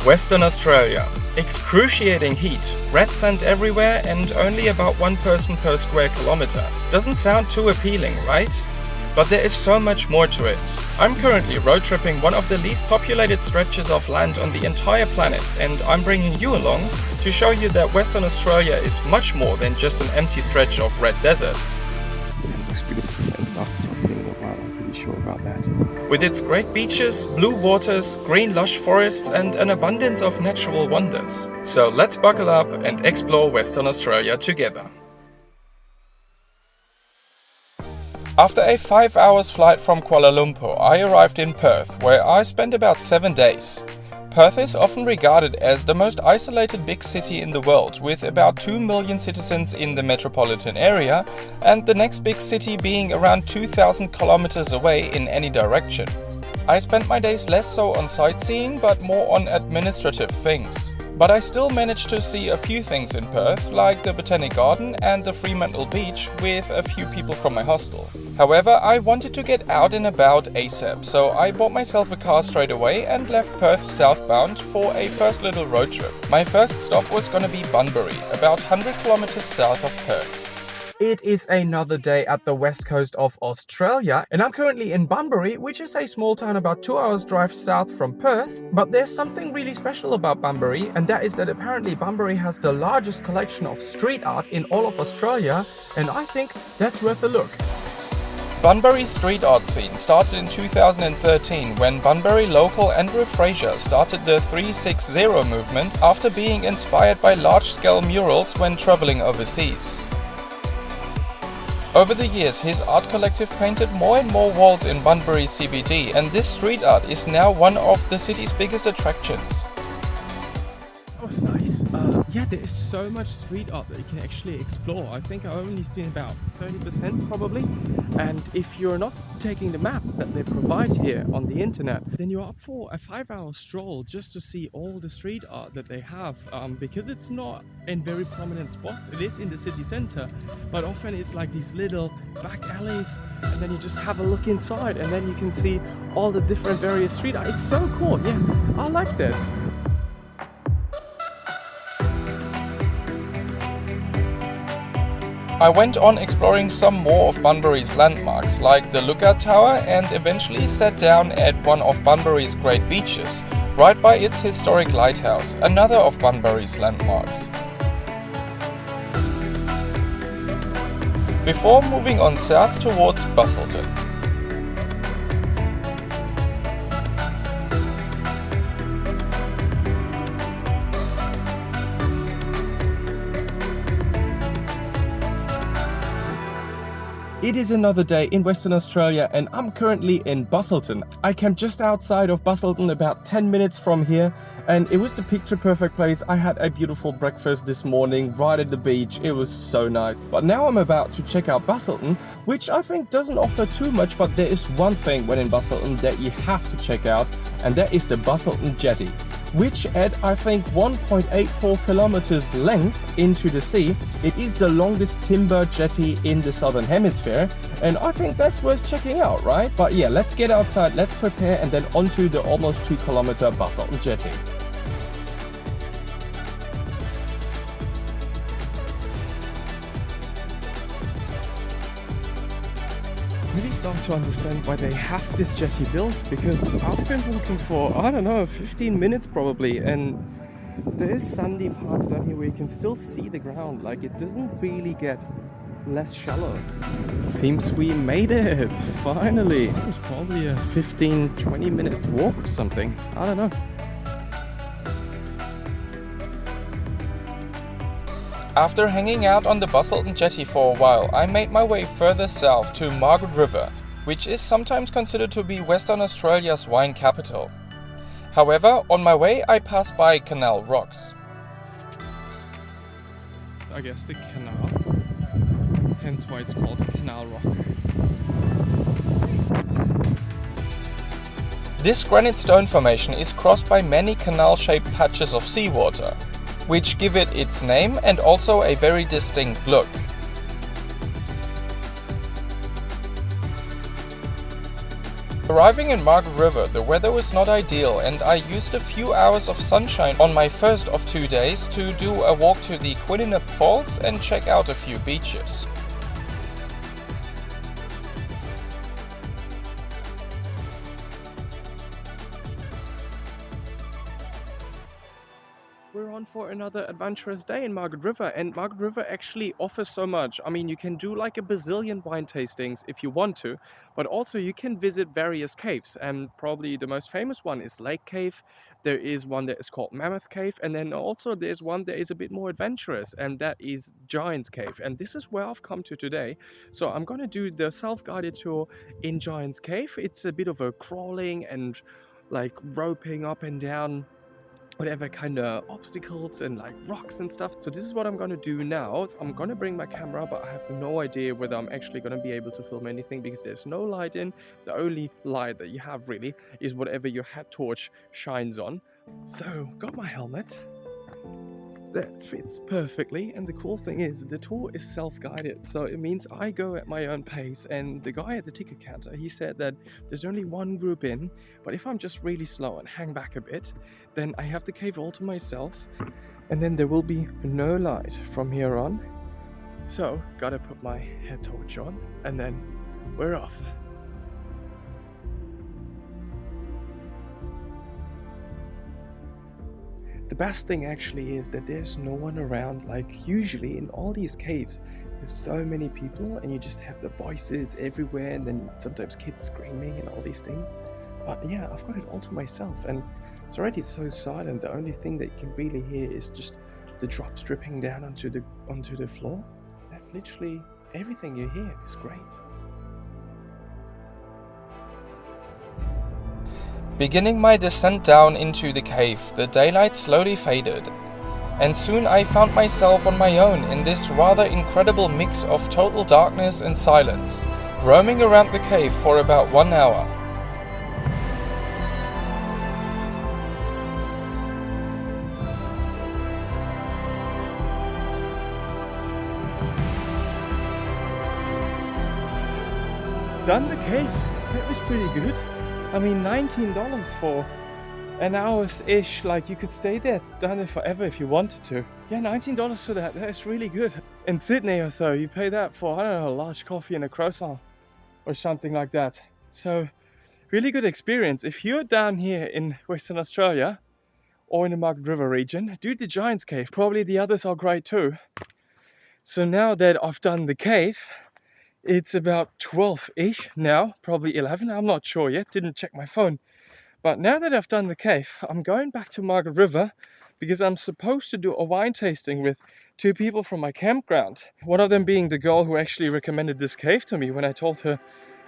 Western Australia. Excruciating heat, red sand everywhere and only about one person per square kilometer. Doesn't sound too appealing, right? But there is so much more to it. I'm currently road tripping one of the least populated stretches of land on the entire planet, and I'm bringing you along to show you that Western Australia is much more than just an empty stretch of red desert. With its great beaches, blue waters, green lush forests and an abundance of natural wonders. So let's buckle up and explore Western Australia together. After a 5 hours flight from Kuala Lumpur, I arrived in Perth, where I spent about 7 days. Perth is often regarded as the most isolated big city in the world, with about 2 million citizens in the metropolitan area, and the next big city being around 2,000 kilometers away in any direction. I spent my days less so on sightseeing, but more on administrative things. But I still managed to see a few things in Perth, like the Botanic Garden and the Fremantle Beach with a few people from my hostel. However, I wanted to get out and about ASAP, so I bought myself a car straight away and left Perth southbound for a first little road trip. My first stop was gonna be Bunbury, about 100 kilometers south of Perth. It is another day at the west coast of Australia, and I'm currently in Bunbury, which is a small town about 2 hours drive south from Perth. But there's something really special about Bunbury, and that is that apparently Bunbury has the largest collection of street art in all of Australia, and I think that's worth a look. Bunbury's street art scene started in 2013 when Bunbury local Andrew Fraser started the 360 movement after being inspired by large-scale murals when traveling overseas. Over the years, his art collective painted more and more walls in Bunbury CBD, and this street art is now one of the city's biggest attractions. That was nice. Yeah, there is so much street art that you can actually explore. I think I've only seen about 30% probably. And if you're not taking the map that they provide here on the internet, then you're up for a 5-hour stroll just to see all the street art that they have. Because it's not in very prominent spots. It is in the city center, but often it's like these little back alleys, and then you just have a look inside, and then you can see all the different various street art. It's so cool. Yeah, I like that. I went on exploring some more of Bunbury's landmarks, like the Lookout Tower, and eventually sat down at one of Bunbury's great beaches, right by its historic lighthouse, another of Bunbury's landmarks. Before moving on south towards Busselton. It is another day in Western Australia, and I'm currently in Busselton. I camped just outside of Busselton, about 10 minutes from here, and it was the picture perfect place. I had a beautiful breakfast this morning right at the beach. It was so nice. But now I'm about to check out Busselton, which I think doesn't offer too much, but there is one thing when in Busselton that you have to check out, and that is the Busselton Jetty, which at I think 1.84 kilometers length into the sea, it is the longest timber jetty in the southern hemisphere, and I think that's worth checking out, right? But yeah, let's get outside, let's prepare, and then onto the almost 2-kilometer Busselton Jetty. Really start to understand why they have this jetty built, because I've been walking for, I don't know, 15 minutes probably, and there is sandy parts down here where you can still see the ground. Like, it doesn't really get less shallow. Seems we made it, finally. It was probably a 15-20 minutes walk or something, I don't know. After hanging out on the Busselton Jetty for a while, I made my way further south to Margaret River, which is sometimes considered to be Western Australia's wine capital. However, on my way I passed by Canal Rocks. I guess the canal, hence why it's called Canal Rock. This granite stone formation is crossed by many canal-shaped patches of seawater, which give it its name and also a very distinct look. Arriving in Margaret River, the weather was not ideal and I used a few hours of sunshine on my first of 2 days to do a walk to the Granite Falls and check out a few beaches. We're on for another adventurous day in Margaret River, and Margaret River actually offers so much. I mean, you can do like a bazillion wine tastings if you want to, but also you can visit various caves, and probably the most famous one is Lake Cave. There is one that is called Mammoth Cave, and then also there's one that is a bit more adventurous, and that is Giant's Cave, and this is where I've come to today. So I'm gonna do the self-guided tour in Giant's Cave. It's a bit of a crawling and like roping up and down whatever kind of obstacles and like rocks and stuff. So this is what I'm gonna do now. I'm gonna bring my camera, but I have no idea whether I'm actually gonna be able to film anything because there's no light in. The only light that you have really is whatever your head torch shines on. So got my helmet. That fits perfectly, and the cool thing is the tour is self-guided, so it means I go at my own pace. And the guy at the ticket counter, he said that there's only one group in, but if I'm just really slow and hang back a bit, then I have the cave all to myself, and then there will be no light from here on. So gotta put my head torch on, and then we're off. The best thing actually is that there's no one around. Like usually in all these caves there's so many people and you just have the voices everywhere, and then sometimes kids screaming and all these things. But yeah, I've got it all to myself and it's already so silent. The only thing that you can really hear is just the drops dripping down onto the floor. That's literally everything you hear. It's great. Beginning my descent down into the cave, the daylight slowly faded, and soon I found myself on my own in this rather incredible mix of total darkness and silence, roaming around the cave for about 1 hour. Done the cave. That was pretty good. I mean, $19 for an hour's-ish, like you could stay there, done it forever if you wanted to. Yeah, $19 for that, that's really good. In Sydney or so, you pay that for, I don't know, a large coffee and a croissant or something like that. So, really good experience. If you're down here in Western Australia or in the Margaret River region, do the Giant's Cave. Probably the others are great too. So now that I've done the cave, it's about 12-ish now, probably 11, I'm not sure yet, didn't check my phone. But now that I've done the cave, I'm going back to Margaret River because I'm supposed to do a wine tasting with 2 people from my campground. One of them being the girl who actually recommended this cave to me when I told her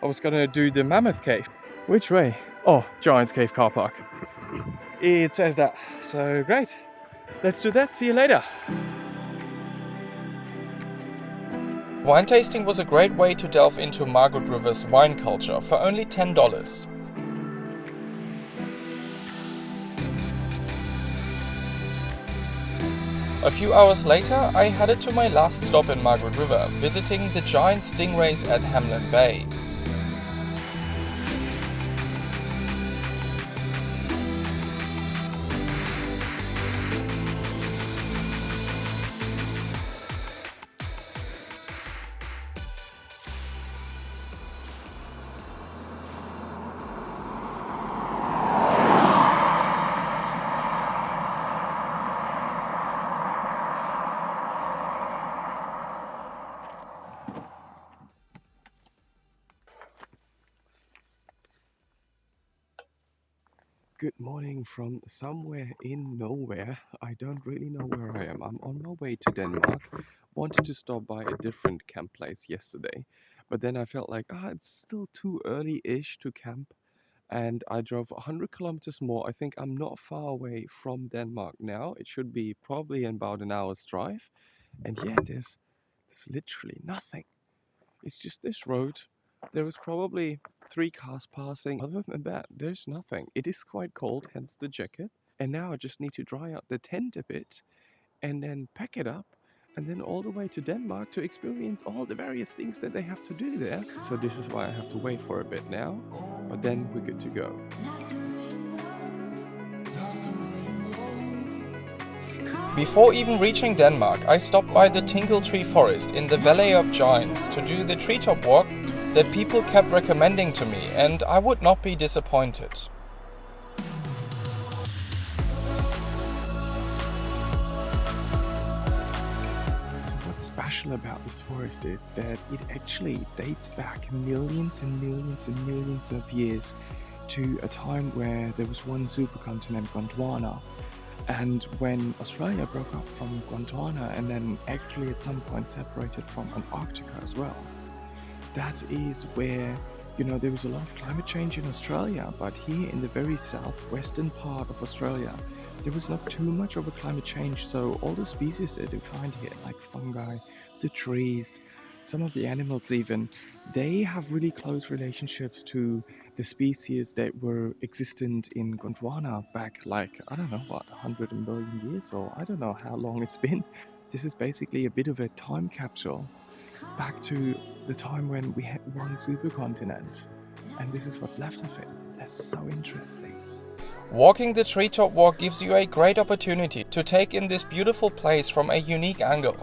I was gonna do the Mammoth Cave. Which way? Oh, Giant's Cave car park. It says that, so great. Let's do that, see you later. Wine tasting was a great way to delve into Margaret River's wine culture for only $10. A few hours later, I headed to my last stop in Margaret River, visiting the giant stingrays at Hamlin Bay. Good morning from somewhere in nowhere. I don't really know where I am. I'm on my way to Denmark. Wanted to stop by a different camp place yesterday, but then I felt like, it's still too early-ish to camp. And I drove 100 kilometers more. I think I'm not far away from Denmark now. It should be probably in about an hour's drive. And yeah, there's literally nothing. It's just this road. There was probably 3 cars passing. Other than that, there's nothing. It is quite cold, hence the jacket. And now I just need to dry out the tent a bit and then pack it up and then all the way to Denmark to experience all the various things that they have to do there. So this is why I have to wait for a bit now, but then we're good to go. Before even reaching Denmark, I stopped by the Tingle Tree Forest in the Valley of Giants to do the treetop walk that people kept recommending to me, and I would not be disappointed. Special about this forest is that it actually dates back millions and millions and millions of years to a time where there was one supercontinent, Gondwana, and when Australia broke up from Gondwana and then actually at some point separated from Antarctica as well. That is where, there was a lot of climate change in Australia, but here in the very southwestern part of Australia, there was not too much of a climate change, so all the species that you find here, like fungi, the trees, some of the animals even, they have really close relationships to the species that were existent in Gondwana back 100 million years, or I don't know how long it's been. This is basically a bit of a time capsule back to the time when we had one supercontinent, and this is what's left of it. That's so interesting. Walking the treetop walk gives you a great opportunity to take in this beautiful place from a unique angle.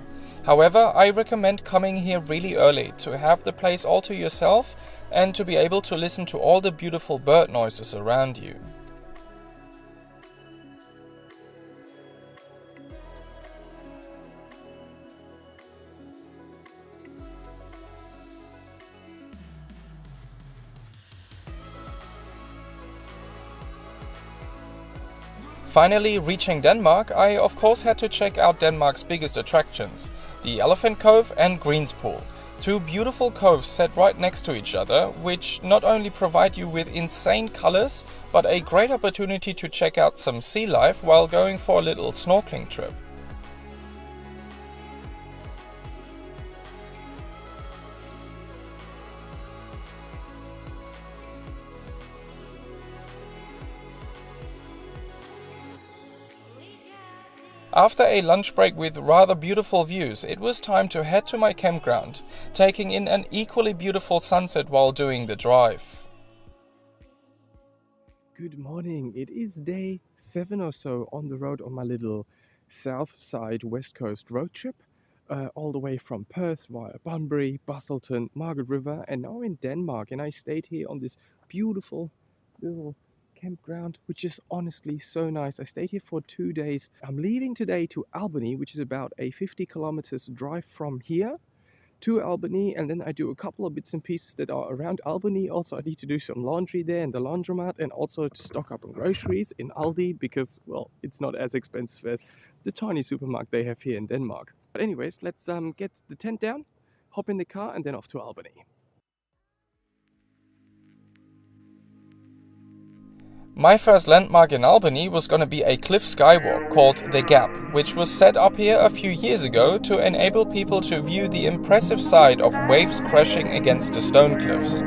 However, I recommend coming here really early to have the place all to yourself and to be able to listen to all the beautiful bird noises around you. Finally reaching Denmark, I of course had to check out Denmark's biggest attractions, the Elephant Cove and Greens Pool. Two beautiful coves set right next to each other, which not only provide you with insane colors, but a great opportunity to check out some sea life while going for a little snorkeling trip. After a lunch break with rather beautiful views, it was time to head to my campground, taking in an equally beautiful sunset while doing the drive. Good morning. It is day 7 or so on the road on my little south side west coast road trip, all the way from Perth via Bunbury, Busselton, Margaret River, and now in Denmark. And I stayed here on this beautiful little campground, which is honestly so nice. I stayed here for 2 days. I'm leaving today to Albany, which is about a 50 kilometers drive from here to Albany, and then I do a couple of bits and pieces that are around Albany. Also, I need to do some laundry there in the laundromat, and also to stock up on groceries in Aldi because, well, it's not as expensive as the tiny supermarket they have here in Denmark. But anyways, let's get the tent down, hop in the car, and then off to Albany. My first landmark in Albany was gonna be a cliff skywalk called The Gap, which was set up here a few years ago to enable people to view the impressive sight of waves crashing against the stone cliffs.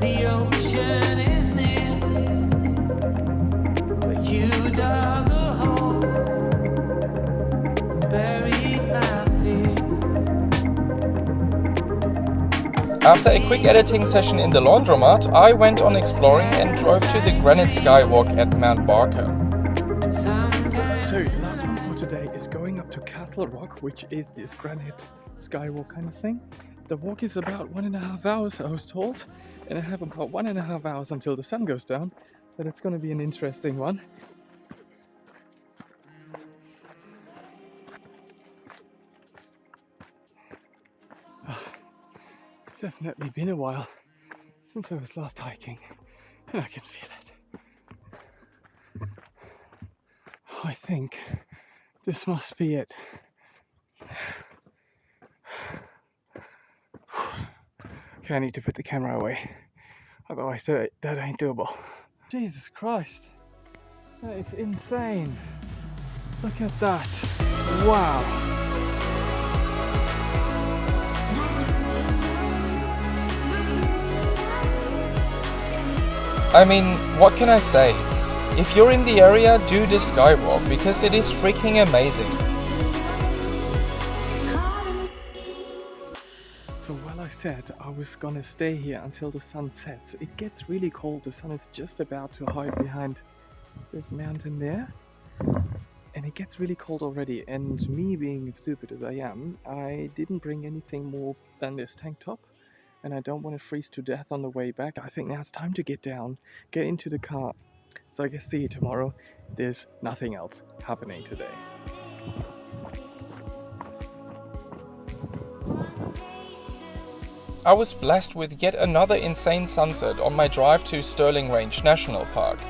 The ocean is near, where you dug a hole and buried my fear. After a quick editing session in the laundromat, I went on exploring and drove to the Granite Skywalk at Mount Barker. So the last one for today is going up to Castle Rock, which is this Granite Skywalk kind of thing. The walk is about 1.5 hours, I was told, and I have about 1.5 hours until the sun goes down, but it's going to be an interesting one. It's definitely been a while since I was last hiking, and I can feel it. I think this must be it. Okay, I need to put the camera away, otherwise that ain't doable. Jesus Christ, that is insane. Look at that. Wow. I mean, what can I say? If you're in the area, do the Skywalk because it is freaking amazing. So while I said I was gonna stay here until the sun sets, it gets really cold. The sun is just about to hide behind this mountain there. And it gets really cold already. And me being as stupid as I am, I didn't bring anything more than this tank top. And I don't want to freeze to death on the way back. I think now it's time to get down, get into the car. So I guess see you tomorrow if there's nothing else happening today. I was blessed with yet another insane sunset on my drive to Stirling Range National Park.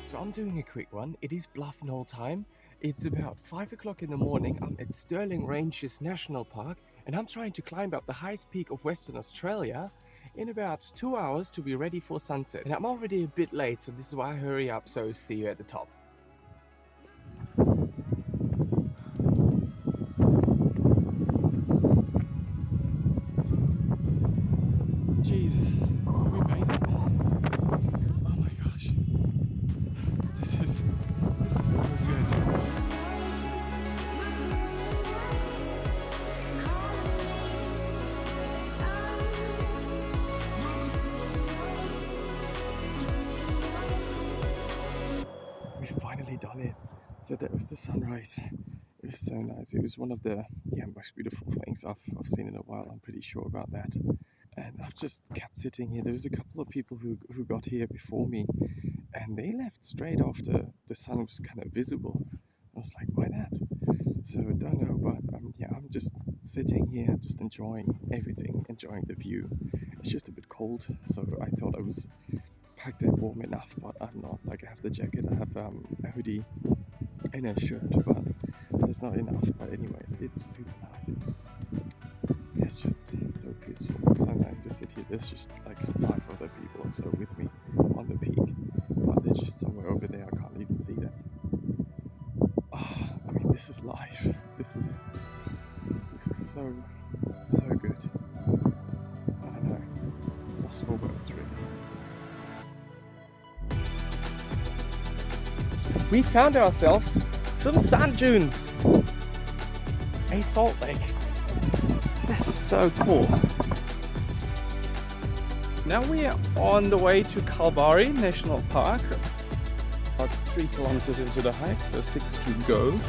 So I'm doing a quick one. It is Bluff Knoll time. It's about 5 o'clock in the morning. I'm at Stirling Ranges National Park and I'm trying to climb up the highest peak of Western Australia in about 2 hours to be ready for sunset. And I'm already a bit late, so this is why I hurry up, so see you at the top. Jesus, we made it. Oh my gosh. This is so good. We finally done it. So that was the sunrise. It was so nice. It was one of the most beautiful things I've seen in a while. I'm pretty sure about that. And I've just kept sitting here. There was a couple of people who got here before me, and they left straight after the sun was kind of visible. I was like, why that? So I don't know, but I'm just sitting here, just enjoying everything, enjoying the view. It's just a bit cold, so I thought I was packed and warm enough, but I'm not. Like, I have the jacket, I have a hoodie and a shirt, but it's not enough. But anyways, it's super nice. It's just so peaceful. It's so nice to sit here. There's just like 5 other people or so with me on the peak, but they're just somewhere over there. I can't even see them. I mean, this is life. This is so good. I don't know. Lost for words, really. We found ourselves some sand dunes. A salt lake. That's so cool. Now we are on the way to Bunbury National Park. About 3 kilometers into the hike, so 6 to go.